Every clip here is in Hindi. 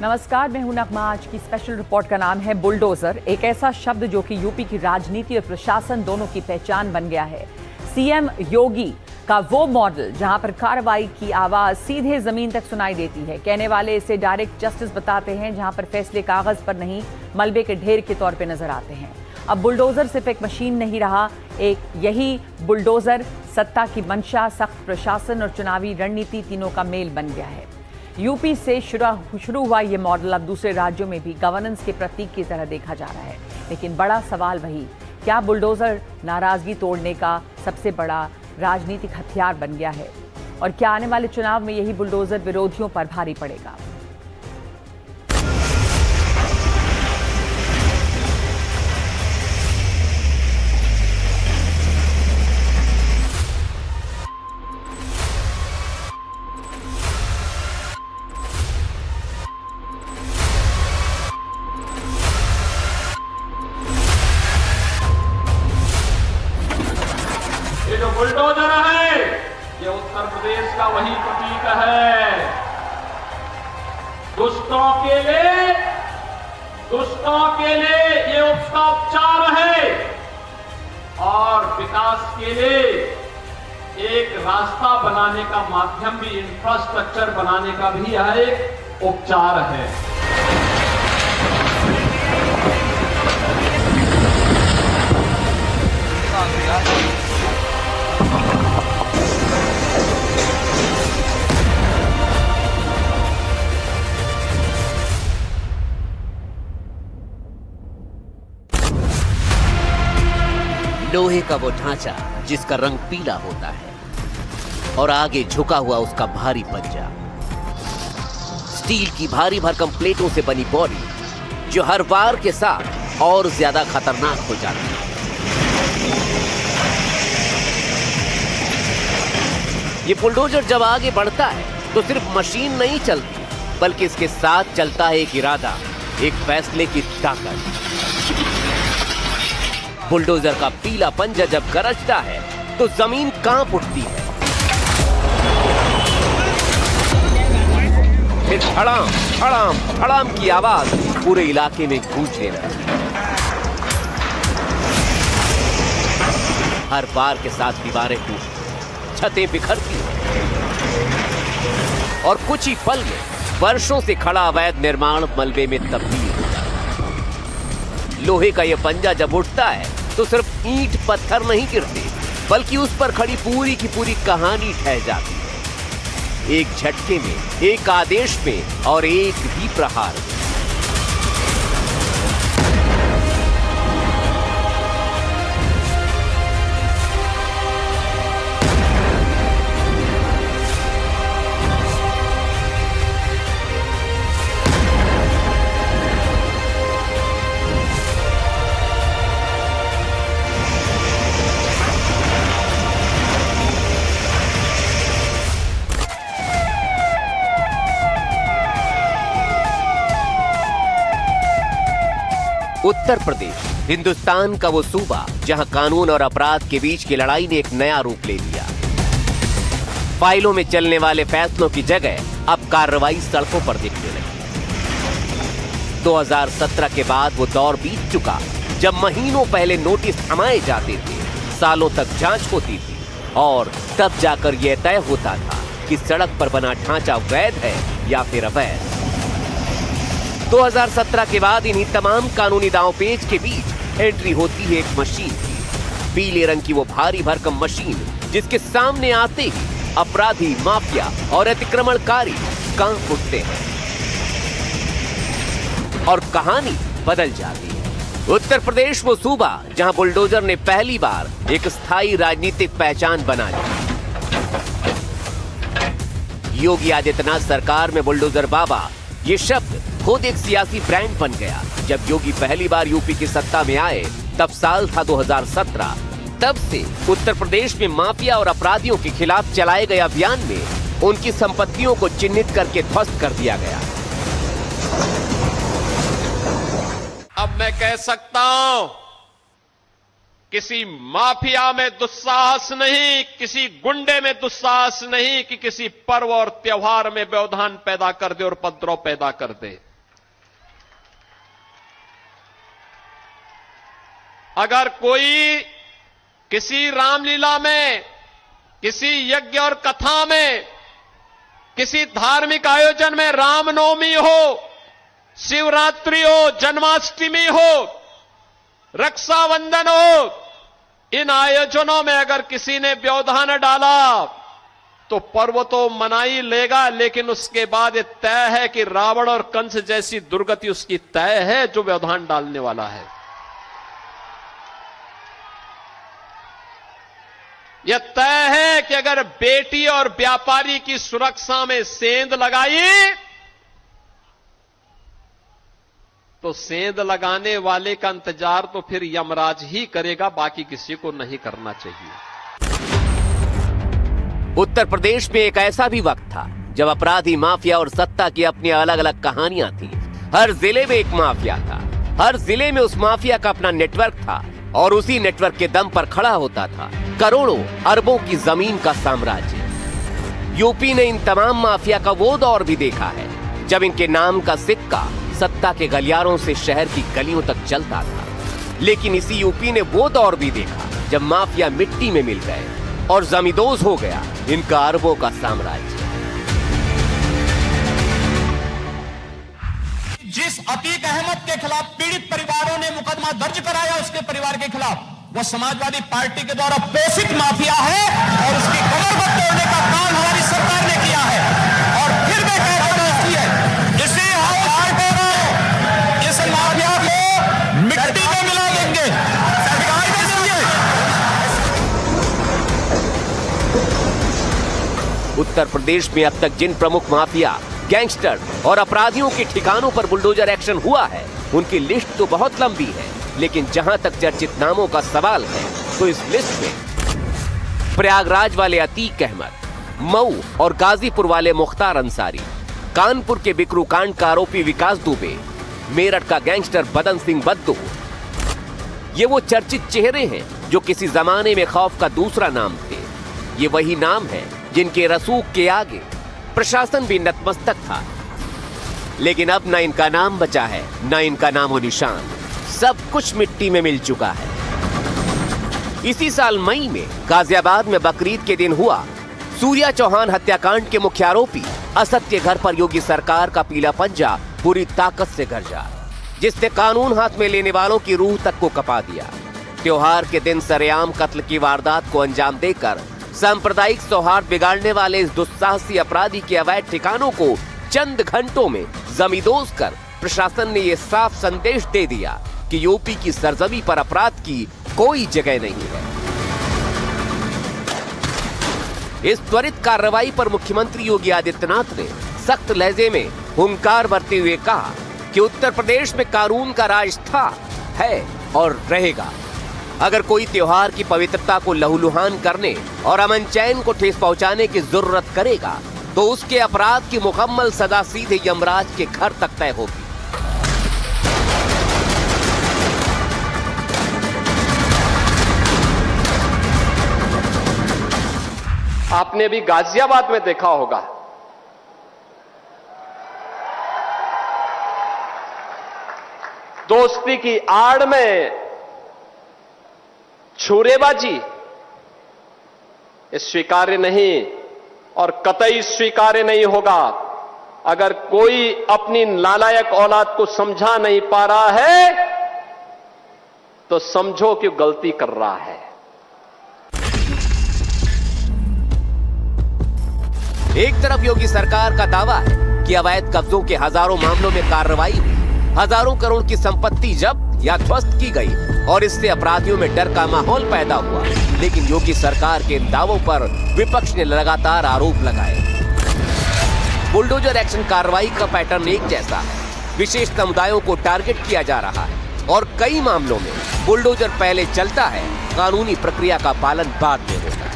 नमस्कार, मैं हूं नगमा। आज की स्पेशल रिपोर्ट का नाम है बुलडोजर। एक ऐसा शब्द जो कि यूपी की राजनीति और प्रशासन दोनों की पहचान बन गया है। सीएम योगी का वो मॉडल जहां पर कार्रवाई की आवाज सीधे जमीन तक सुनाई देती है। कहने वाले इसे डायरेक्ट जस्टिस बताते हैं, जहां पर फैसले कागज पर नहीं मलबे के ढेर के तौर पर नजर आते हैं। अब बुलडोजर सिर्फ एक मशीन नहीं रहा, यही बुलडोजर सत्ता की मंशा, सख्त प्रशासन और चुनावी रणनीति तीनों का मेल बन गया है। यूपी से शुरू हुआ ये मॉडल अब दूसरे राज्यों में भी गवर्नेंस के प्रतीक की तरह देखा जा रहा है। लेकिन बड़ा सवाल वही, क्या बुलडोजर नाराजगी तोड़ने का सबसे बड़ा राजनीतिक हथियार बन गया है? और क्या आने वाले चुनाव में यही बुलडोजर विरोधियों पर भारी पड़ेगा? ये जो बुलडोजर है, ये उत्तर प्रदेश का वही प्रतीक है। दुष्टों के लिए ये उसका उपचार है और विकास के लिए एक रास्ता बनाने का माध्यम भी, इंफ्रास्ट्रक्चर बनाने का भी यह एक उपचार है। लोहे का वो ढांचा जिसका रंग पीला होता है और आगे झुका हुआ उसका भारी पंजा, स्टील की भारी भरकम प्लेटों से बनी बॉडी जो हर वार के साथ और ज्यादा खतरनाक हो जाती है। ये बुलडोजर जब आगे बढ़ता है तो सिर्फ मशीन नहीं चलती, बल्कि इसके साथ चलता है एक इरादा, एक फैसले की ताकत। बुलडोजर का पीला पंजा जब गरजता है तो जमीन कांप उठती है। फिर धड़ाम धड़ाम धड़ाम की आवाज पूरे इलाके में गूंजने लगती है। हर बार के साथ दीवारें टूटती, छतें बिखरती और कुछ ही पल में वर्षों से खड़ा अवैध निर्माण मलबे में तब्दील हो जाता है। लोहे का यह पंजा जब उठता है तो सिर्फ ईंट पत्थर नहीं गिरते, बल्कि उस पर खड़ी पूरी की पूरी कहानी ढह जाती है। एक झटके में, एक आदेश में और एक भी प्रहार में। उत्तर प्रदेश हिंदुस्तान का वो सूबा जहां कानून और अपराध के बीच की लड़ाई ने एक नया रूप ले लिया। फाइलों में चलने वाले फैसलों की जगह अब कार्रवाई सड़कों पर दिखने लगी। 2017 के बाद वो दौर बीत चुका जब महीनों पहले नोटिस थमाए जाते थे, सालों तक जांच होती थी और तब जाकर यह तय होता था कि सड़क पर बना ढांचा वैध है या फिर अवैध। 2017 के बाद इन्हीं तमाम कानूनी दांवपेच के बीच एंट्री होती है एक मशीन की, पीले रंग की वो भारी भरकम मशीन जिसके सामने आते ही अपराधी, माफिया और अतिक्रमणकारी कांप उठते हैं और कहानी बदल जाती है। उत्तर प्रदेश वो सूबा जहां बुलडोजर ने पहली बार एक स्थायी राजनीतिक पहचान बना ली। योगी आदित्यनाथ सरकार में बुलडोजर बाबा ये शब्द खुद एक सियासी ब्रांड बन गया। जब योगी पहली बार यूपी की सत्ता में आए तब साल था 2017। तब से उत्तर प्रदेश में माफिया और अपराधियों के खिलाफ चलाए गए अभियान में उनकी संपत्तियों को चिन्हित करके ध्वस्त कर दिया गया। अब मैं कह सकता हूं, किसी माफिया में दुस्साहस नहीं, किसी गुंडे में दुस्साहस नहीं कि किसी पर्व और त्योहार में व्यवधान पैदा कर दे और उपद्रव पैदा कर दे। अगर कोई किसी रामलीला में, किसी यज्ञ और कथा में, किसी धार्मिक आयोजन में, रामनवमी हो, शिवरात्रि हो, जन्माष्टमी हो, रक्षाबंधन हो, इन आयोजनों में अगर किसी ने व्यवधान डाला तो पर्व तो मना ही लेगा, लेकिन उसके बाद यह तय है कि रावण और कंस जैसी दुर्गति उसकी तय है जो व्यवधान डालने वाला है। यह तय है कि अगर बेटी और व्यापारी की सुरक्षा में सेंध लगाई तो सेंध लगाने वाले का इंतजार तो फिर यमराज ही करेगा, बाकी किसी को नहीं करना चाहिए। उत्तर प्रदेश में एक ऐसा भी वक्त था जब अपराधी माफिया और सत्ता की अपनी अलग अलग कहानियां थी। हर जिले में एक माफिया था, हर जिले में उस माफिया का अपना नेटवर्क था और उसी नेटवर्क के दम पर खड़ा होता था करोड़ों अरबों की जमीन का साम्राज्य। यूपी ने इन तमाम माफिया का वो दौर भी देखा है जब इनके नाम का सिक्का सत्ता के गलियारों से शहर की गलियों तक चलता था। लेकिन इसी यूपी ने वो दौर भी देखा जब माफिया मिट्टी में मिल गए और जमींदोज हो गया इनका अरबों का साम्राज्य। जिस अतीक अहमद के खिलाफ पीड़ित परिवारों ने मुकदमा दर्ज कराया उसके परिवार के खिलाफ, वो समाजवादी पार्टी के द्वारा पोषित माफिया है और उसकी कमरबंद तोड़ने का काम हमारी सरकार ने किया है। और फिर मैं कह रहा हूं इसे इस माफिया को मिट्टी में मिला देंगे, सरकार के जरिए। उत्तर प्रदेश में अब तक जिन प्रमुख माफिया, गैंगस्टर और अपराधियों के ठिकानों पर बुलडोजर एक्शन हुआ है उनकी लिस्ट तो बहुत लंबी है, लेकिन जहां तक चर्चित नामों का सवाल है तो इस लिस्ट में प्रयागराज वाले अतीक अहमद, मऊ और गाजीपुर वाले मुख्तार अंसारी, कानपुर के बिकरू कांड का आरोपी विकास दुबे, मेरठ का गैंगस्टर बदन सिंह बद्दू, ये वो चर्चित चेहरे हैं जो किसी जमाने में खौफ का दूसरा नाम थे। ये वही नाम है जिनके रसूख के आगे प्रशासन भी नतमस्तक था। लेकिन अब न इनका नाम बचा है, न इनका नामो निशान, सब कुछ मिट्टी में मिल चुका है। इसी साल मई में गाजियाबाद में बकरीद के दिन हुआ सूर्या चौहान हत्याकांड के मुख्य आरोपी असद के घर पर योगी सरकार का पीला पंजा पूरी ताकत से गरजा, जिसने कानून हाथ में लेने वालों की रूह तक को कपा दिया। त्योहार के दिन सरेआम कत्ल की वारदात को अंजाम देकर सांप्रदायिक सौहार्द बिगाड़ने वाले इस दुस्साहसी अपराधी के अवैध ठिकानों को चंद घंटों में जमींदोज कर प्रशासन ने यह साफ संदेश दे दिया कि यूपी की सरजमी पर अपराध की कोई जगह नहीं है। इस त्वरित कार्रवाई पर मुख्यमंत्री योगी आदित्यनाथ ने सख्त लहजे में हुंकार भरते हुए कहा कि उत्तर प्रदेश में कानून का राज था, है और रहेगा। अगर कोई त्योहार की पवित्रता को लहूलुहान करने और अमन चैन को ठेस पहुंचाने की जरूरत करेगा तो उसके अपराध की मुकम्मल सजा सीधे यमराज के घर तक तय होगी। आपने भी गाजियाबाद में देखा होगा, दोस्ती की आड़ में छुरेबाजी स्वीकार्य नहीं और कतई स्वीकार्य नहीं होगा। अगर कोई अपनी नालायक औलाद को समझा नहीं पा रहा है तो समझो कि गलती कर रहा है। एक तरफ योगी सरकार का दावा है कि अवैध कब्जों के हजारों मामलों में कार्रवाई हुई, हजारों करोड़ की संपत्ति जब्त या ध्वस्त की गई और इससे अपराधियों में डर का माहौल पैदा हुआ। लेकिन योगी सरकार के इन दावों पर विपक्ष ने लगातार आरोप लगाए। बुलडोजर एक्शन कार्रवाई का पैटर्न एक जैसा है, विशेष समुदायों को टारगेट किया जा रहा है और कई मामलों में बुलडोजर पहले चलता है, कानूनी प्रक्रिया का पालन बाद में होता है।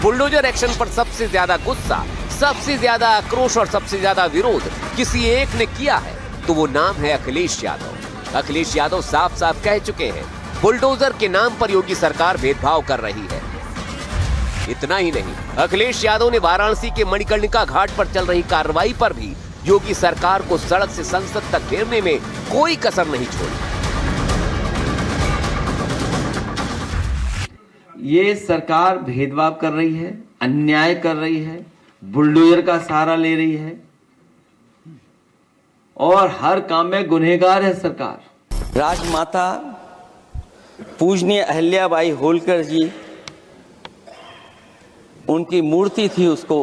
बुलडोजर एक्शन पर सबसे ज्यादा गुस्सा, सबसे ज्यादा आक्रोश और सबसे ज्यादा विरोध किसी एक ने किया है तो वो नाम है अखिलेश यादव। अखिलेश यादव साफ साफ कह चुके हैं बुलडोजर के नाम पर योगी सरकार भेदभाव कर रही है। इतना ही नहीं, अखिलेश यादव ने वाराणसी के मणिकर्णिका घाट पर चल रही कार्रवाई पर भी योगी सरकार को सड़क से संसद तक घेरने में कोई कसर नहीं छोड़ी। ये सरकार भेदभाव कर रही है, अन्याय कर रही है, बुलडोजर का सहारा ले रही है और हर काम में गुनहगार है सरकार। राजमाता पूजनीय अहिल्याबाई होलकर जी, उनकी मूर्ति थी, उसको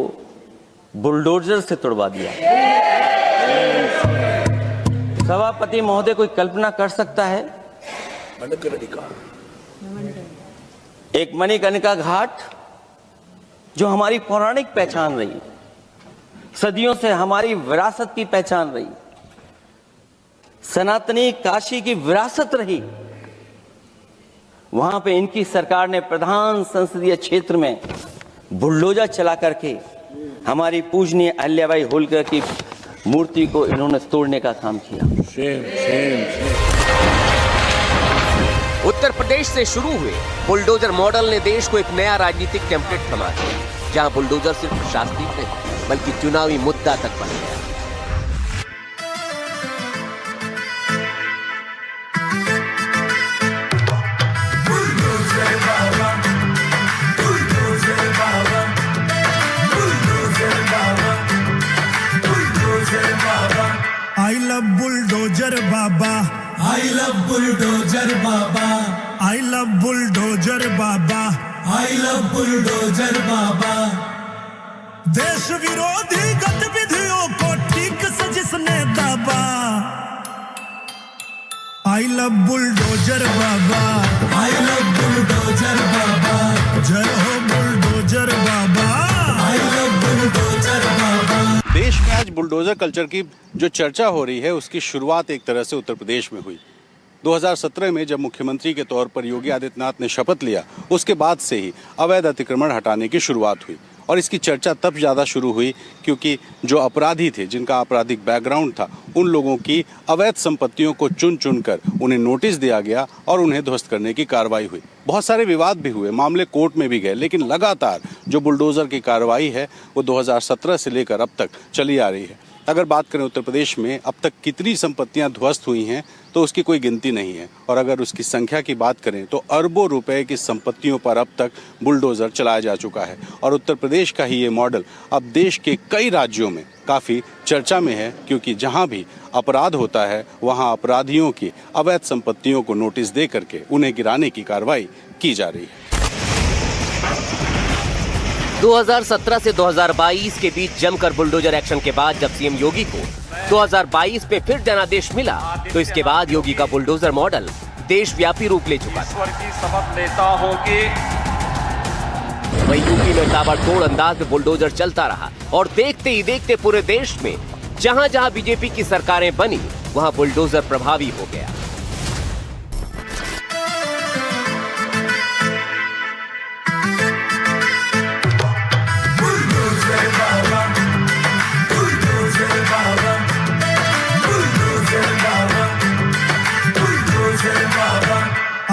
बुलडोजर से तोड़वा दिया। सभापति महोदय, कोई कल्पना कर सकता है एक मणिकर्णिका घाट जो हमारी पौराणिक पहचान रही, सदियों से हमारी विरासत की पहचान रही, सनातनी काशी की विरासत रही, वहां पे इनकी सरकार ने प्रधान संसदीय क्षेत्र में बुलडोजर चला करके हमारी पूजनीय अहिल्याबाई होलकर की मूर्ति को इन्होंने तोड़ने का काम किया। उत्तर प्रदेश से शुरू हुए बुलडोजर मॉडल ने देश को एक नया राजनीतिक टेम्पलेट थमा दिया, जहां बुलडोजर सिर्फ प्रशासनिक नहीं बल्कि चुनावी मुद्दा तक बन गया। I love bulldozer Baba. I love bulldozer Baba. I love bulldozer Baba. I love bulldozer Baba. देश विरोधी गतिविधियों को ठीक से जिसने दाबा, I love bulldozer Baba. I love bulldozer Baba. जय हो bulldozer Baba. I love bulldozer Baba. देश में आज बुलडोजर कल्चर की जो चर्चा हो रही है उसकी शुरुआत एक तरह से उत्तर प्रदेश में हुई। 2017 में जब मुख्यमंत्री के तौर पर योगी आदित्यनाथ ने शपथ लिया, उसके बाद से ही अवैध अतिक्रमण हटाने की शुरुआत हुई और इसकी चर्चा तब ज़्यादा शुरू हुई क्योंकि जो अपराधी थे, जिनका आपराधिक बैकग्राउंड था, उन लोगों की अवैध संपत्तियों को चुन चुन कर उन्हें नोटिस दिया गया और उन्हें ध्वस्त करने की कार्रवाई हुई। बहुत सारे विवाद भी हुए, मामले कोर्ट में भी गए, लेकिन लगातार जो बुलडोजर की कार्रवाई है वो 2017 से लेकर अब तक चली आ रही है। अगर बात करें उत्तर प्रदेश में अब तक कितनी संपत्तियां ध्वस्त हुई हैं तो उसकी कोई गिनती नहीं है और अगर उसकी संख्या की बात करें तो अरबों रुपए की संपत्तियों पर अब तक बुलडोजर चलाया जा चुका है और उत्तर प्रदेश का ही ये मॉडल अब देश के कई राज्यों में काफ़ी चर्चा में है क्योंकि जहां भी अपराध होता है वहां अपराधियों की अवैध संपत्तियों को नोटिस दे करके उन्हें गिराने की कार्रवाई की जा रही है। 2017 से 2022 के बीच जमकर बुलडोजर एक्शन के बाद जब सीएम योगी को 2022 में फिर जनादेश मिला तो इसके बाद योगी का बुलडोजर मॉडल देशव्यापी रूप ले चुका था। शपथ लेता हूं कि वहीं यूपी में ताबड़तोड़ अंदाज में बुलडोजर चलता रहा और देखते ही देखते पूरे देश में जहां जहां बीजेपी की सरकारें बनी वहां बुलडोजर प्रभावी हो गया।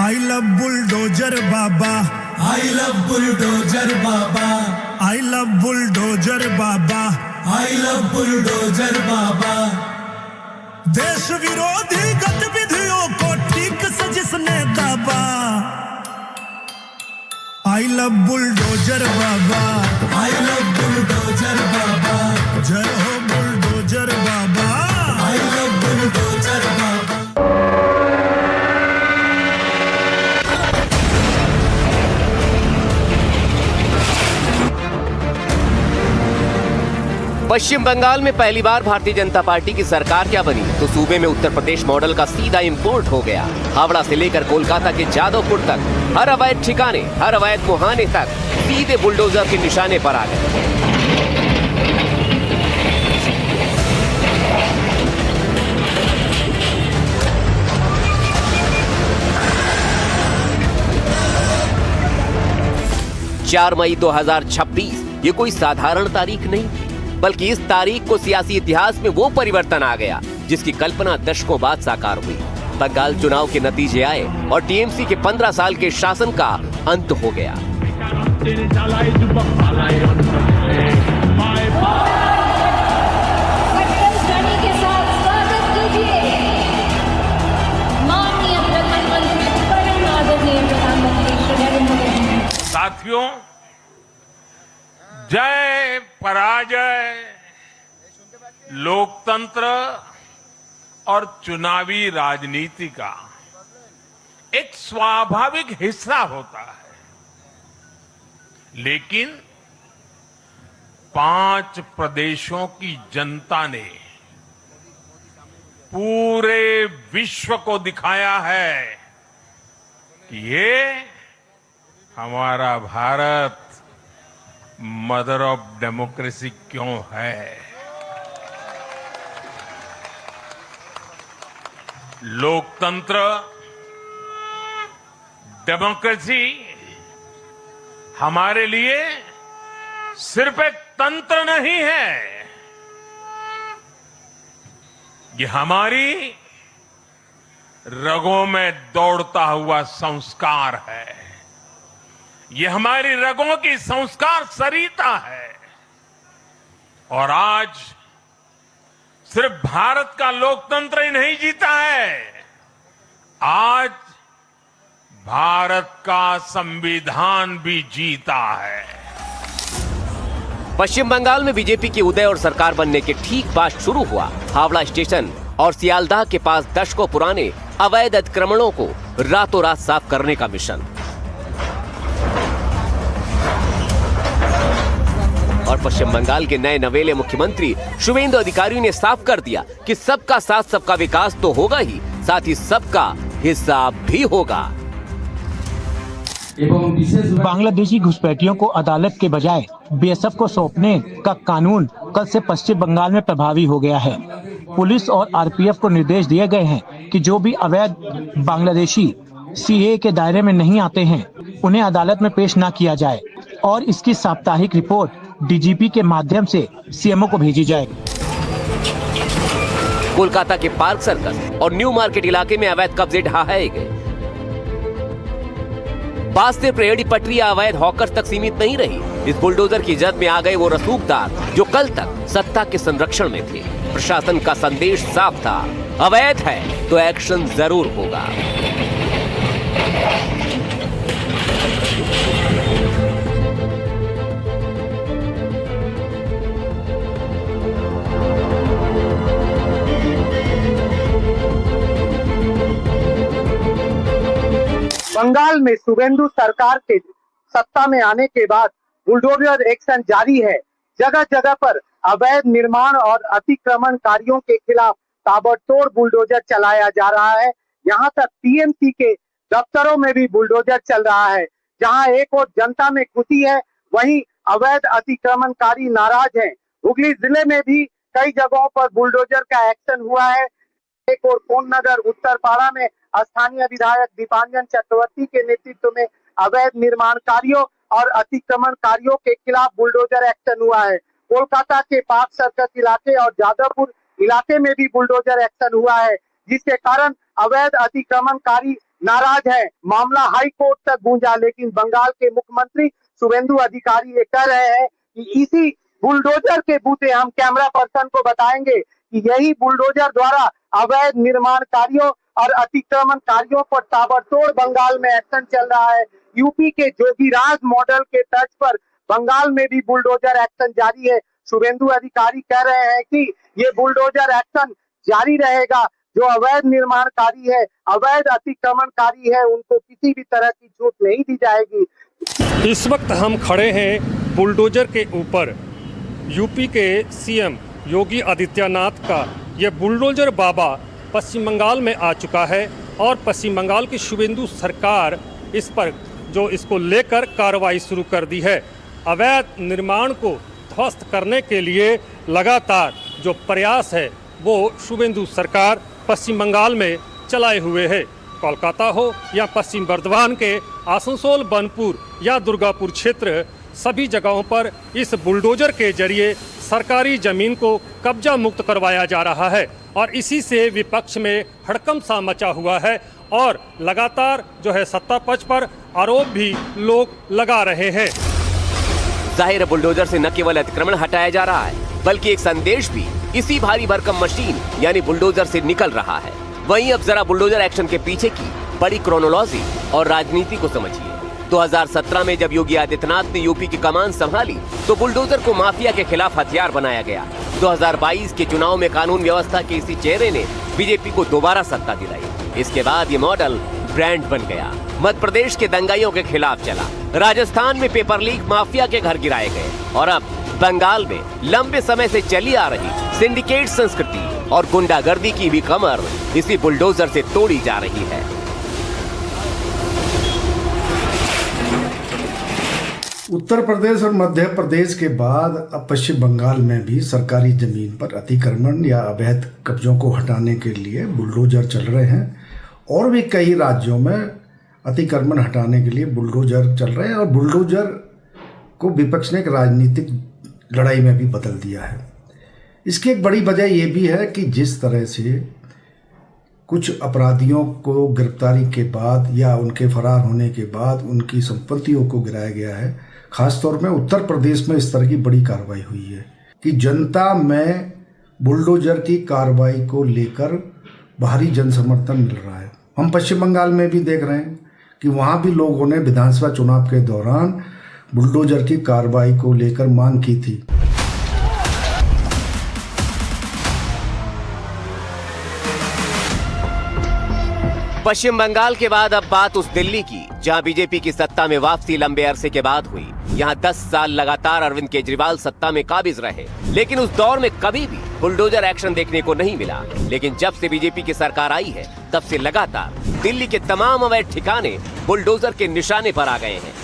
I love bulldozer Baba. I love bulldozer Baba. I love bulldozer Baba. I love bulldozer Baba. देश विरोधी गतिविधियों को ठीक से जिसने दाबा, I love bulldozer Baba. I love bulldozer Baba. जय हो bulldozer Baba. I love bulldozer Baba. पश्चिम बंगाल में पहली बार भारतीय जनता पार्टी की सरकार क्या बनी तो सूबे में उत्तर प्रदेश मॉडल का सीधा इंपोर्ट हो गया। हावड़ा से लेकर कोलकाता के जादवपुर तक हर अवैध ठिकाने, हर अवैध मुहाने तक सीधे बुलडोजर के निशाने पर आ गए। चार मई 2026 ये कोई साधारण तारीख नहीं थी, बल्कि इस तारीख को सियासी इतिहास में वो परिवर्तन आ गया जिसकी कल्पना दशकों बाद साकार हुई। बंगाल चुनाव के नतीजे आए और टीएमसी के 15 साल के शासन का अंत हो गया। साथियों, जय पराजय लोकतंत्र और चुनावी राजनीति का एक स्वाभाविक हिस्सा होता है, लेकिन 5 प्रदेशों की जनता ने पूरे विश्व को दिखाया है कि ये हमारा भारत मदर ऑफ डेमोक्रेसी क्यों है। लोकतंत्र, डेमोक्रेसी हमारे लिए सिर्फ एक तंत्र नहीं है, ये हमारी रगों में दौड़ता हुआ संस्कार है, ये हमारी रगों की संस्कार सरिता है। और आज सिर्फ भारत का लोकतंत्र ही नहीं जीता है, आज भारत का संविधान भी जीता है। पश्चिम बंगाल में बीजेपी के उदय और सरकार बनने के ठीक बाद शुरू हुआ हावड़ा स्टेशन और सियालदाह के पास दशकों पुराने अवैध अतिक्रमणों को रातों रात साफ करने का मिशन। और पश्चिम बंगाल के नए नवेले मुख्यमंत्री शुवेंदु अधिकारी ने साफ कर दिया कि सबका साथ सबका विकास तो होगा ही, साथ ही सबका हिसाब भी होगा। बांग्लादेशी घुसपैठियों को अदालत के बजाय बीएसएफ को सौंपने का कानून कल से पश्चिम बंगाल में प्रभावी हो गया है। पुलिस और आरपीएफ को निर्देश दिए गए हैं कि जो भी अवैध बांग्लादेशी सीएए के दायरे में नहीं आते हैं, उन्हें अदालत में पेश न किया जाए और इसकी साप्ताहिक रिपोर्ट डीजीपी के माध्यम से सीएमओ को भेजी जाए। कोलकाता के पार्क सर्कस और न्यू मार्केट इलाके में अवैध कब्जे ढहाए गए। बात सिर्फ रेहड़ी पटरी या अवैध हॉकर्स तक सीमित नहीं रही। इस बुलडोजर की जद में आ गए वो रसूखदार जो कल तक सत्ता के संरक्षण में थे। प्रशासन का संदेश साफ था, अवैध है तो एक्शन जरूर होगा। बंगाल में शुवेंदु सरकार के सत्ता में आने के बाद बुलडोजर एक्शन जारी है। जगह जगह पर अवैध निर्माण और अतिक्रमणकारियों के खिलाफ ताबड़तोड़ बुलडोजर चलाया जा रहा है। यहां तक टीएमसी के दफ्तरों में भी बुलडोजर चल रहा है। जहां एक और जनता में खुशी है, वहीं अवैध अतिक्रमणकारी नाराज हैं। हुगली जिले में भी कई जगहों पर बुलडोजर का एक्शन हुआ है। एक और कोननगर उत्तरपाड़ा में स्थानीय विधायक दीपांजन चक्रवर्ती के नेतृत्व में अवैध निर्माणकारियों और अतिक्रमणकारियों के खिलाफ बुलडोजर एक्शन हुआ है। कोलकाता के पार्क सर्कस इलाके और जादवपुर इलाके में भी बुलडोजर एक्शन हुआ है, जिसके कारण अवैध अतिक्रमणकारी नाराज है। मामला हाई कोर्ट तक गूंजा, लेकिन बंगाल के मुख्यमंत्री शुवेंदु अधिकारी ये कह रहे हैं कि इसी बुलडोजर के बूते हम कैमरा पर्सन को बताएंगे कि यही बुलडोजर द्वारा अवैध निर्माणकारियों और अतिक्रमणकारियों पर ताबड़तोड़ बंगाल में एक्शन चल रहा है। यूपी के जोगीराज मॉडल के तर्ज पर बंगाल में भी बुलडोजर एक्शन जारी है। शुवेंदु अधिकारी कह रहे हैं कि ये बुलडोजर एक्शन जारी रहेगा। जो अवैध निर्माणकारी है, अवैध अतिक्रमणकारी है, उनको किसी भी तरह की छूट नहीं दी जाएगी। इस वक्त हम खड़े हैं बुलडोजर के ऊपर। यूपी के सीएम योगी आदित्यनाथ का ये बुलडोजर बाबा पश्चिम बंगाल में आ चुका है और पश्चिम बंगाल की शुवेंदु सरकार इस पर जो इसको लेकर कार्रवाई शुरू कर दी है। अवैध निर्माण को ध्वस्त करने के लिए लगातार जो प्रयास है वो शुवेंदु सरकार पश्चिम बंगाल में चलाए हुए है। कोलकाता हो या पश्चिम बर्धमान के आसनसोल, बनपुर या दुर्गापुर क्षेत्र, सभी जगहों पर इस बुलडोजर के जरिए सरकारी जमीन को कब्जा मुक्त करवाया जा रहा है और इसी से विपक्ष में हड़कंप सा मचा हुआ है और लगातार जो है सत्ता पक्ष पर आरोप भी लोग लगा रहे हैं। जाहिर बुलडोजर से न केवल अतिक्रमण हटाया जा रहा है, बल्कि एक संदेश भी इसी भारी भरकम मशीन यानी बुलडोजर से निकल रहा है। वहीं अब जरा बुलडोजर एक्शन के पीछे की बड़ी क्रोनोलॉजी और राजनीति को समझिए। 2017 में जब योगी आदित्यनाथ ने यूपी की कमान संभाली तो बुलडोजर को माफिया के खिलाफ हथियार बनाया गया। 2022 के चुनाव में कानून व्यवस्था के इसी चेहरे ने बीजेपी को दोबारा सत्ता दिलाई। इसके बाद ये मॉडल ब्रांड बन गया। मध्य प्रदेश के दंगाइयों के खिलाफ चला, राजस्थान में पेपर लीक माफिया के घर गिराए गए और अब बंगाल में लंबे समय से चली आ रही सिंडिकेट संस्कृति और गुंडागर्दी की भी कमर इसी बुलडोजर से तोड़ी जा रही है। उत्तर प्रदेश और मध्य प्रदेश के बाद अब पश्चिम बंगाल में भी सरकारी जमीन पर अतिक्रमण या अवैध कब्जों को हटाने के लिए बुलडोजर चल रहे हैं और भी कई राज्यों में अतिक्रमण हटाने के लिए बुलडोजर चल रहे हैं और बुलडोजर को विपक्ष ने एक राजनीतिक लड़ाई में भी बदल दिया है। इसकी एक बड़ी वजह यह भी है कि जिस तरह से कुछ अपराधियों को गिरफ्तारी के बाद या उनके फरार होने के बाद उनकी संपत्तियों को गिराया गया है, खासतौर में उत्तर प्रदेश में इस तरह की बड़ी कार्रवाई हुई है कि जनता में बुलडोजर की कार्रवाई को लेकर भारी जन समर्थन मिल रहा है। हम पश्चिम बंगाल में भी देख रहे हैं कि वहाँ भी लोगों ने विधानसभा चुनाव के दौरान बुलडोजर की कार्रवाई को लेकर मांग की थी। पश्चिम बंगाल के बाद अब बात उस दिल्ली की जहां बीजेपी की सत्ता में वापसी लंबे अरसे के बाद हुई। यहां 10 साल लगातार अरविंद केजरीवाल सत्ता में काबिज रहे, लेकिन उस दौर में कभी भी बुलडोजर एक्शन देखने को नहीं मिला। लेकिन जब से बीजेपी की सरकार आई है तब से लगातार दिल्ली के तमाम अवैध ठिकाने बुलडोजर के निशाने पर आ गए हैं।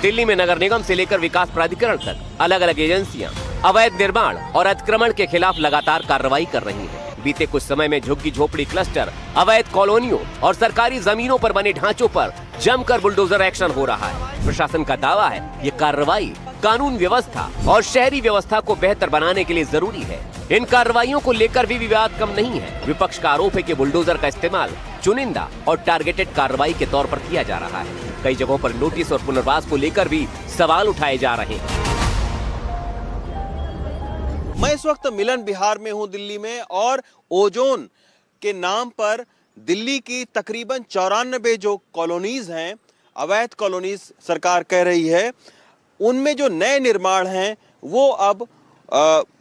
दिल्ली में नगर निगम से लेकर विकास प्राधिकरण तक अलग अलग एजेंसियां अवैध निर्माण और अतिक्रमण के खिलाफ लगातार कार्रवाई कर रही हैं। बीते कुछ समय में झुग्गी झोपड़ी क्लस्टर, अवैध कॉलोनियों और सरकारी जमीनों पर बने ढांचों पर जमकर बुलडोजर एक्शन हो रहा है। प्रशासन का दावा है ये कार्रवाई कानून व्यवस्था और शहरी व्यवस्था को बेहतर बनाने के लिए जरूरी है। इन कार्रवाइयों को लेकर भी विवाद कम नहीं है। विपक्ष का आरोप है कि बुलडोजर का इस्तेमाल चुनिंदा और टारगेटेड कार्रवाई के तौर पर किया जा रहा है। कई जगहों पर नोटिस और पुनर्वास को लेकर भी सवाल उठाए जा रहे हैं। मैं इस वक्त मिलन विहार में हूं दिल्ली में, और ओजोन के नाम पर दिल्ली की तकरीबन 94 जो कॉलोनीज हैं, अवैध कॉलोनीज सरकार कह रही है, उनमें जो नए निर्माण हैं वो अब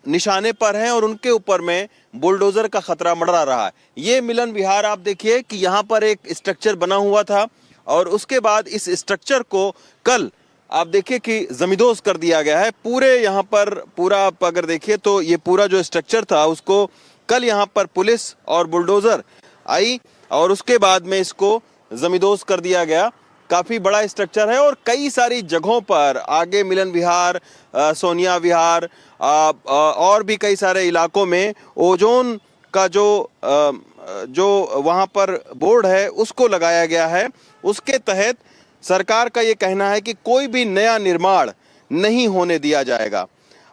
निशाने पर हैं और उनके ऊपर में बुलडोजर का खतरा मंडरा रहा है। ये मिलन विहार आप देखिए कि यहाँ पर एक स्ट्रक्चर बना हुआ था और उसके बाद इस स्ट्रक्चर को कल आप देखिए कि जमींदोज कर दिया गया है। पूरे यहाँ पर पूरा आप अगर देखिए तो ये पूरा जो स्ट्रक्चर था उसको कल यहाँ पर पुलिस और बुलडोजर आई और उसके बाद में इसको जमींदोज कर दिया गया। काफ़ी बड़ा स्ट्रक्चर है और कई सारी जगहों पर आगे मिलन विहार, सोनिया विहार और भी कई सारे इलाकों में ओजोन का जो वहाँ पर बोर्ड है उसको लगाया गया है। उसके तहत सरकार का ये कहना है कि कोई भी नया निर्माण नहीं होने दिया जाएगा।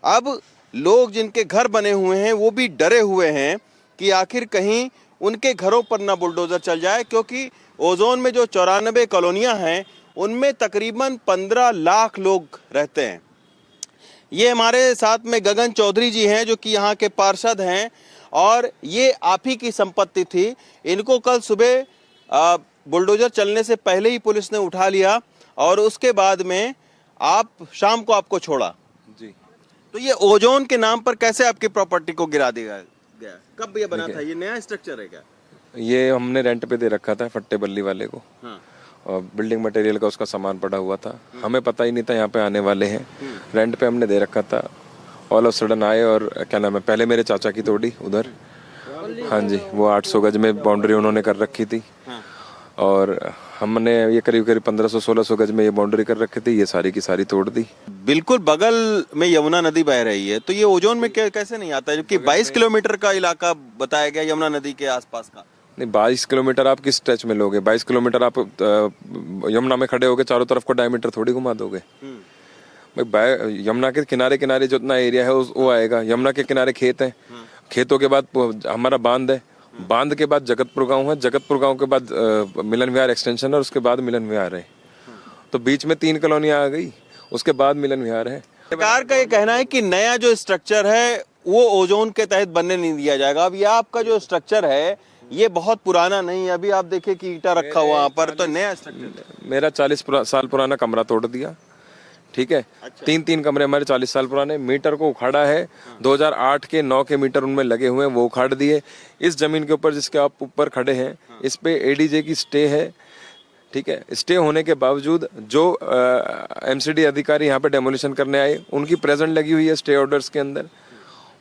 अब लोग जिनके घर बने हुए हैं वो भी डरे हुए हैं कि आखिर कहीं उनके घरों पर ना बुलडोजर चल जाए, क्योंकि ओजोन में जो 94 कॉलोनियां हैं उनमें तकरीबन 15 लाख लोग रहते हैं। ये हमारे साथ में गगन चौधरी जी हैं जो कि यहाँ के पार्षद हैं और ये आप ही की संपत्ति थी। इनको कल सुबह बुलडोजर चलने से पहले ही पुलिस ने उठा लिया और उसके बाद में शाम को आपको छोड़ा जी। तो ये ओजोन के नाम पर कैसे आपकी प्रॉपर्टी को गिरा दिया गया? कब ये बना था? ये नया स्ट्रक्चर है क्या? ये हमने रेंट पे दे रखा था फट्टे बल्ली वाले को। हाँ। और बिल्डिंग मटेरियल का उसका सामान पड़ा हुआ था। हाँ। हमें पता ही नहीं था यहाँ पे आने वाले हैं। रेंट पे हमने दे रखा था। ऑल ऑफ सडन आए और क्या नाम है, पहले मेरे चाचा की तोड़ी उधर। हाँ जी, वो 800 गज में बाउंड्री उन्होंने कर रखी थी। हाँ। और हमने ये करीब 1500-1600 गज में ये बाउंड्री कर रखी थी, ये सारी की सारी तोड़ दी। बिल्कुल बगल में यमुना नदी बह रही है, तो ये ओजोन में कैसे नहीं आता है, जबकि 22 किलोमीटर का इलाका बताया गया यमुना नदी के आसपास का? नहीं, 22 किलोमीटर आप किस स्ट्रेच में लोगे? 22 किलोमीटर आप यमुना में खड़े होके चारों तरफ को डायमीटर थोड़ी घुमा दोगे। भाई यमुना के किनारे किनारे जितना एरिया है वो आएगा। यमुना के किनारे खेत है, खेतों के बाद हमारा बांध है, बांध के बाद जगतपुर गांव है, जगतपुर गांव के बाद मिलन विहार एक्सटेंशन है, उसके बाद मिलन विहार है। तो बीच में 3 कॉलोनियां आ गई, उसके बाद मिलन विहार है। सरकार का ये कहना है कि नया जो स्ट्रक्चर है वो ओजोन के तहत बनने नहीं दिया जाएगा। अब ये आपका जो स्ट्रक्चर है ये बहुत पुराना नहीं है। अभी आप देखिए कि ईटा रखा हुआ वहाँ पर, तो नया स्ट्रक्चर। मेरा 40 साल पुराना कमरा तोड़ दिया, ठीक है। अच्छा। तीन कमरे हमारे 40 साल पुराने। मीटर को उखाड़ा है, 2008 के 9 के मीटर उनमें लगे हुए हैं, वो उखाड़ दिए। इस जमीन के ऊपर जिसके आप ऊपर खड़े हैं, इस पे एडीजे की स्टे है, ठीक है। स्टे होने के बावजूद जो एमसीडी अधिकारी यहाँ पे डेमोलिशन करने आए, उनकी प्रेजेंट लगी हुई है स्टे ऑर्डर्स के अंदर।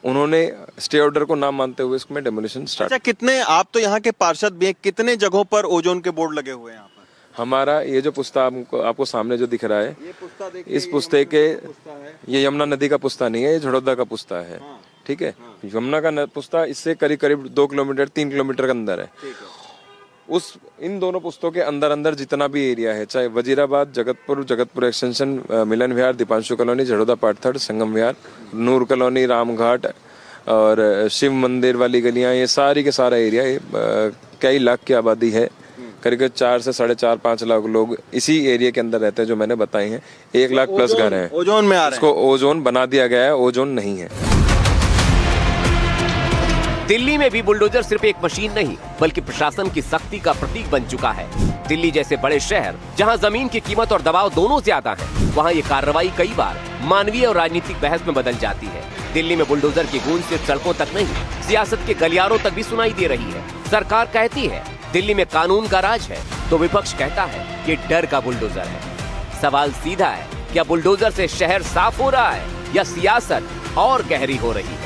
उन्होंने स्टे ऑर्डर को ना मानते हुए इसमें डेमोलिशन स्टार्ट। अच्छा, कितने, आप तो यहाँ के पार्षद भी हैं, कितने जगहों पर ओजोन के बोर्ड लगे हुए हैं यहाँ पर? हमारा ये जो पुस्ता आपको सामने जो दिख रहा है, इस पुस्ते के, ये यमुना नदी का पुस्ता नहीं है, ये झड़ौदा का पुस्ता है, ठीक है। यमुना का पुस्ता इससे करीब 2 किलोमीटर 3 किलोमीटर के अंदर है। इन दोनों पुस्तों के अंदर जितना भी एरिया है, चाहे वजीराबाद, जगतपुर एक्सटेंशन, मिलन विहार, दीपांशु कॉलोनी, झड़ौदा पार्ट 3, संगम विहार, नूर कॉलोनी, रामघाट और शिव मंदिर वाली गलियां, ये सारी के सारा एरिया, कई लाख की आबादी है। करीब 4 से 4.5-5 लाख लोग इसी एरिया के अंदर रहते हैं जो मैंने बताए हैं। 1 लाख प्लस घर हैं। ओजोन में आ रहे हैं। इसको ओजोन बना दिया गया है, ओजोन नहीं है। दिल्ली में भी बुलडोजर सिर्फ एक मशीन नहीं, बल्कि प्रशासन की सख्ती का प्रतीक बन चुका है। दिल्ली जैसे बड़े शहर, जहां जमीन की कीमत और दबाव दोनों ज्यादा हैं, वहां ये कार्रवाई कई बार मानवीय और राजनीतिक बहस में बदल जाती है। दिल्ली में बुलडोजर की गूंज सिर्फ सड़कों तक नहीं, सियासत के गलियारों तक भी सुनाई दे रही है। सरकार कहती है दिल्ली में कानून का राज है, तो विपक्ष कहता है ये डर का बुलडोजर है। सवाल सीधा है, क्या बुलडोजर से शहर साफ हो रहा है या सियासत और गहरी हो रही है?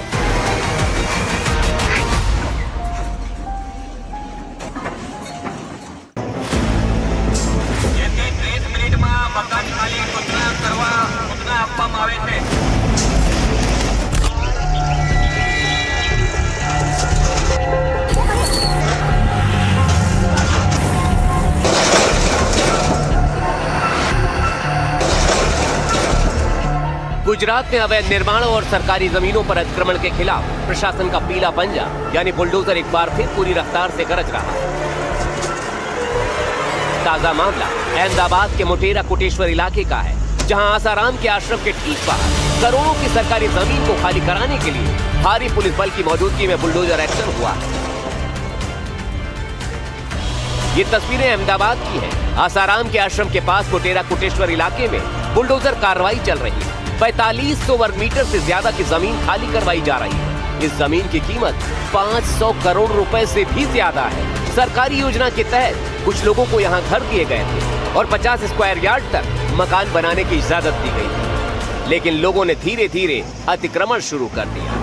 गुजरात में अवैध निर्माणों और सरकारी जमीनों पर अतिक्रमण के खिलाफ प्रशासन का पीला पंजा यानी बुलडोजर एक बार फिर पूरी रफ्तार से गरज रहा। ताजा मामला अहमदाबाद के मोटेरा कोटेश्वर इलाके का है, जहां आसाराम के आश्रम के ठीक बाहर करोड़ों की सरकारी जमीन को खाली कराने के लिए भारी पुलिस बल की मौजूदगी में बुलडोजर एक्शन हुआ है। ये तस्वीरें अहमदाबाद की हैं। आसाराम के आश्रम के पास मोटेरा कोटेश्वर इलाके में बुलडोजर कार्रवाई चल रही है। 4500 वर्ग मीटर से ज्यादा की जमीन खाली करवाई जा रही है। इस जमीन की कीमत 500 करोड़ रुपए से भी ज्यादा है। सरकारी योजना के तहत कुछ लोगों को यहाँ घर दिए गए थे और 50 स्क्वायर यार्ड तक मकान बनाने की इजाजत दी गई थी, लेकिन लोगों ने धीरे धीरे अतिक्रमण शुरू कर दिया।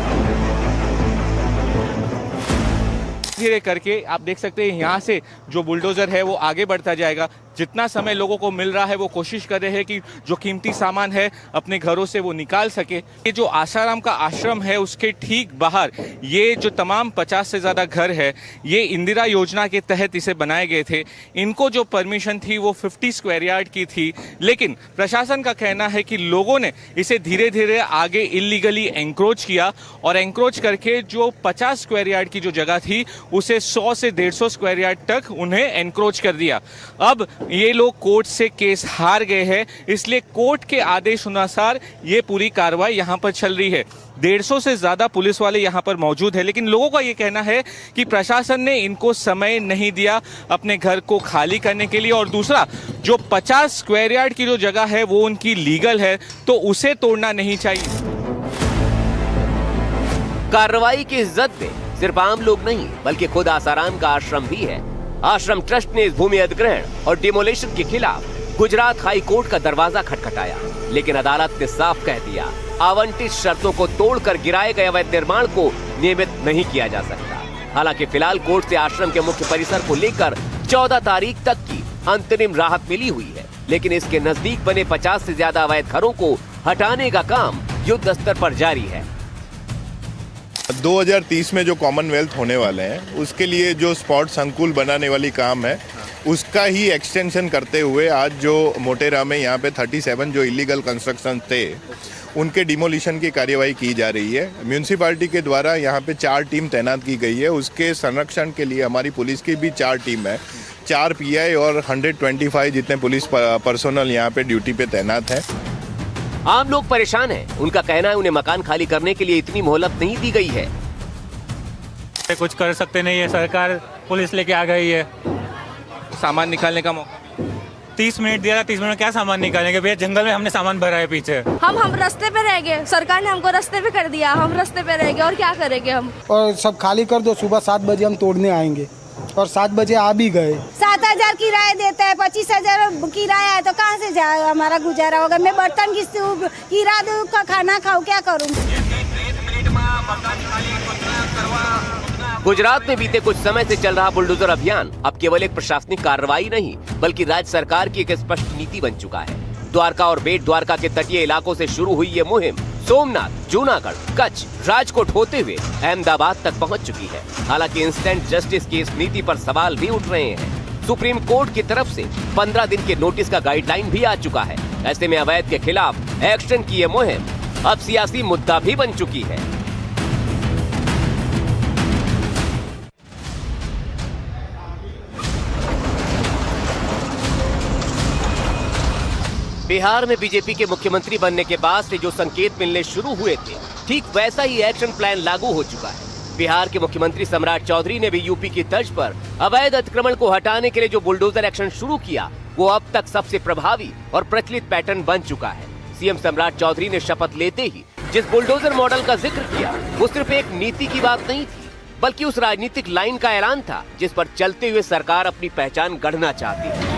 धीरे करके आप देख सकते हैं यहाँ से जो बुलडोजर है वो आगे बढ़ता जाएगा। जितना समय लोगों को मिल रहा है वो कोशिश कर रहे हैं कि जो कीमती सामान है अपने घरों से वो निकाल सके। ये जो आसाराम का आश्रम है उसके ठीक बाहर ये जो तमाम 50 से ज़्यादा घर है, ये इंदिरा योजना के तहत इसे बनाए गए थे। इनको जो परमिशन थी वो 50 स्क्वायर यार्ड की थी, लेकिन प्रशासन का कहना है कि लोगों ने इसे धीरे धीरे आगे इलीगली एंक्रोच किया और एंक्रोच करके जो 50 स्क्वायर यार्ड की जो जगह थी उसे 100 से 150 स्क्वायर यार्ड तक उन्हें एंक्रोच कर दिया। अब ये लोग कोर्ट से केस हार गए हैं, इसलिए कोर्ट के आदेश अनुसार ये पूरी कार्रवाई यहाँ पर चल रही है। 150 से ज़्यादा पुलिस वाले यहाँ पर मौजूद है, लेकिन लोगों का ये कहना है कि प्रशासन ने इनको समय नहीं दिया अपने घर को खाली करने के लिए, और दूसरा जो 50 स्क्वायर यार्ड की जो जगह है वो उनकी लीगल है, तो उसे तोड़ना नहीं चाहिए। कार्रवाई की इज्जत में सिर्फ आम लोग नहीं, बल्कि खुद आसाराम का आश्रम भी है। आश्रम ट्रस्ट ने इस भूमि अधिग्रहण और डिमोलिशन के खिलाफ गुजरात हाई कोर्ट का दरवाजा खटखटाया, लेकिन अदालत ने साफ कह दिया आवंटित शर्तों को तोड़कर गिराए गए अवैध निर्माण को नियमित नहीं किया जा सकता। हालांकि फिलहाल कोर्ट से आश्रम के मुख्य परिसर को लेकर 14 तारीख तक की अंतरिम राहत मिली हुई है, लेकिन इसके नजदीक बने 50 से ज्यादा अवैध घरों को हटाने का काम युद्ध स्तर पर जारी है। 2030 में जो कॉमनवेल्थ होने वाले हैं उसके लिए जो स्पॉट संकुल बनाने वाली काम है उसका ही एक्सटेंशन करते हुए आज जो मोटेरा में यहाँ पे 37 जो इलीगल कंस्ट्रक्शन थे उनके डिमोलिशन की कार्यवाही की जा रही है। म्यूनिसिपैलिटी के द्वारा यहाँ पे 4 टीम तैनात की गई है। उसके संरक्षण के लिए हमारी पुलिस की भी 4 टीम है, 4 PI और 125 जितने पुलिस पर्सोनल यहाँ पे ड्यूटी पे तैनात है। आम लोग परेशान हैं। उनका कहना है उन्हें मकान खाली करने के लिए इतनी मोहलत नहीं दी गई है। कुछ कर सकते नहीं है, सरकार पुलिस लेके आ गई है। सामान निकालने का मौका 30 मिनट दिया था, 30 मिनट में क्या सामान निकालेंगे भैया? जंगल में हमने सामान भरा है पीछे। हम रास्ते पे रह गए, सरकार ने हमको रास्ते पे कर दिया, हम रास्ते पे रह गए और क्या करेंगे हम? और सब खाली कर दो, सुबह 7 बजे हम तोड़ने आएंगे और 7 बजे आ भी गए। 7,000 किराया देता है, 25,000 किराया है, तो कहाँ से जाए हमारा गुजारा होगा? मैं बर्तन घिसती, किरा दूँ, खाना खाऊं, क्या करूँ? गुजरात में बीते कुछ समय से चल रहा बुलडोजर अभियान अब केवल एक प्रशासनिक कार्रवाई नहीं बल्कि राज्य सरकार की एक स्पष्ट नीति बन चुका है। द्वारका और बेट द्वारका के तटीय इलाकों से शुरू हुई ये मुहिम सोमनाथ, जूनागढ़, कच्छ, राजकोट होते हुए अहमदाबाद तक पहुंच चुकी है। हालांकि इंस्टेंट जस्टिस की इस नीति पर सवाल भी उठ रहे हैं। सुप्रीम कोर्ट की तरफ से 15 दिन के नोटिस का गाइडलाइन भी आ चुका है। ऐसे में अवैध के खिलाफ एक्शन की ये मुहिम अब सियासी मुद्दा भी बन चुकी है। बिहार में बीजेपी के मुख्यमंत्री बनने के बाद से जो संकेत मिलने शुरू हुए थे, ठीक वैसा ही एक्शन प्लान लागू हो चुका है। बिहार के मुख्यमंत्री सम्राट चौधरी ने भी यूपी की तर्ज पर अवैध अतिक्रमण को हटाने के लिए जो बुलडोजर एक्शन शुरू किया, वो अब तक सबसे प्रभावी और प्रचलित पैटर्न बन चुका है। सीएम सम्राट चौधरी ने शपथ लेते ही जिस बुलडोजर मॉडल का जिक्र किया, वो सिर्फ एक नीति की बात नहीं थी, बल्कि उस राजनीतिक लाइन का ऐलान था जिस पर चलते हुए सरकार अपनी पहचान गढ़ना चाहती है।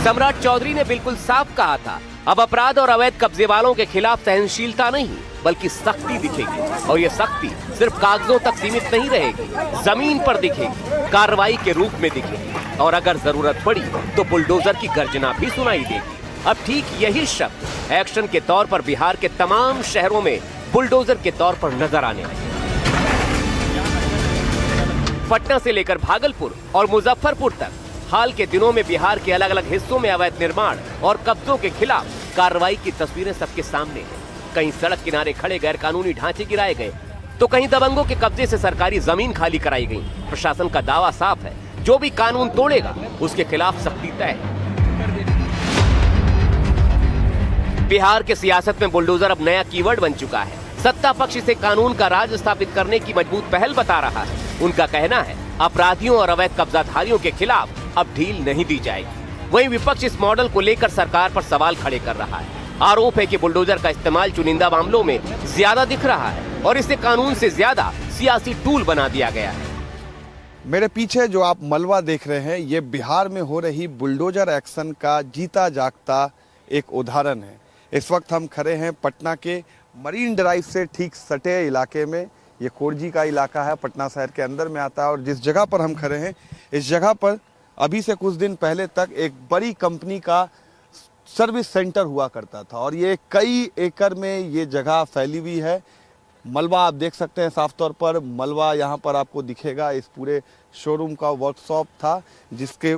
सम्राट चौधरी ने बिल्कुल साफ कहा था, अब अपराध और अवैध कब्जे वालों के खिलाफ सहनशीलता नहीं बल्कि सख्ती दिखेगी, और ये सख्ती सिर्फ कागजों तक सीमित नहीं रहेगी, जमीन पर दिखेगी, कार्रवाई के रूप में दिखेगी, और अगर जरूरत पड़ी तो बुलडोजर की गर्जना भी सुनाई देगी। अब ठीक यही शब्द एक्शन के तौर पर बिहार के तमाम शहरों में बुलडोजर के तौर पर नजर आने लगे। पटना से लेकर भागलपुर और मुजफ्फरपुर तक हाल के दिनों में बिहार के अलग अलग हिस्सों में अवैध निर्माण और कब्जों के खिलाफ कार्रवाई की तस्वीरें सबके सामने हैं। कहीं सड़क किनारे खड़े गैर कानूनी ढांचे गिराए गए, तो कहीं दबंगों के कब्जे से सरकारी जमीन खाली कराई गई। प्रशासन का दावा साफ है, जो भी कानून तोड़ेगा उसके खिलाफ सख्ती तय है। बिहार के सियासत में बुलडोजर अब नया कीवर्ड बन चुका है। सत्ता पक्ष इसे कानून का राज स्थापित करने की मजबूत पहल बता रहा है। उनका कहना है, अपराधियों और अवैध कब्जाधारियों के खिलाफ अब ढील नहीं दी जाएगी। वहीं विपक्ष इस मॉडल को लेकर सरकार पर सवाल खड़े कर रहा है। आरोप है कि बुलडोजर का इस्तेमाल चुनिंदा मामलों में ज्यादा दिख रहा है और इसे कानून से ज्यादा सियासी टूल बना दिया गया है। मेरे पीछे जो आप मलबा देख रहे हैं, ये बिहार में हो रही बुलडोजर एक्शन का जीता जागता एक उदाहरण है। इस वक्त हम खड़े हैं पटना के मरीन ड्राइव से ठीक सटे इलाके में। ये कोरजी का इलाका है, पटना शहर के अंदर में आता है, और जिस जगह पर हम खड़े हैं, इस जगह पर अभी से कुछ दिन पहले तक एक बड़ी कंपनी का सर्विस सेंटर हुआ करता था, और ये कई एकड़ में ये जगह फैली हुई है। मलबा आप देख सकते हैं साफ तौर पर, मलबा यहाँ पर आपको दिखेगा। इस पूरे शोरूम का वर्कशॉप था जिसके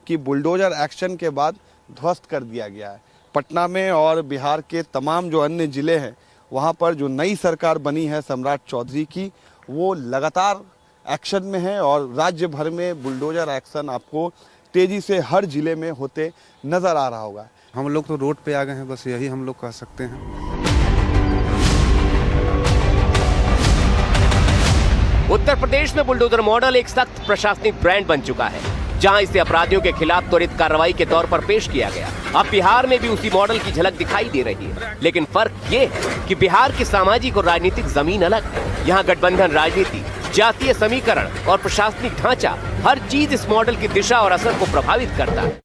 की बुलडोजर एक्शन के बाद ध्वस्त कर दिया गया है। पटना में और बिहार के तमाम जो अन्य ज़िले हैं, वहाँ पर जो नई सरकार बनी है सम्राट चौधरी की, वो लगातार एक्शन में है, और राज्य भर में बुलडोजर एक्शन आपको तेज़ी से हर जिले में होते नज़र आ रहा होगा। हम लोग तो रोड पे आ गए हैं, बस यही हम लोग कह सकते हैं। उत्तर प्रदेश में बुलडोजर मॉडल एक सख्त प्रशासनिक ब्रांड बन चुका है, जहां इसे अपराधियों के खिलाफ त्वरित कार्रवाई के तौर पर पेश किया गया। अब बिहार में भी उसी मॉडल की झलक दिखाई दे रही है, लेकिन फर्क ये है कि बिहार की सामाजिक और राजनीतिक जमीन अलग है। यहाँ गठबंधन राजनीति, जातीय समीकरण और प्रशासनिक ढांचा, हर चीज इस मॉडल की दिशा और असर को प्रभावित करता है।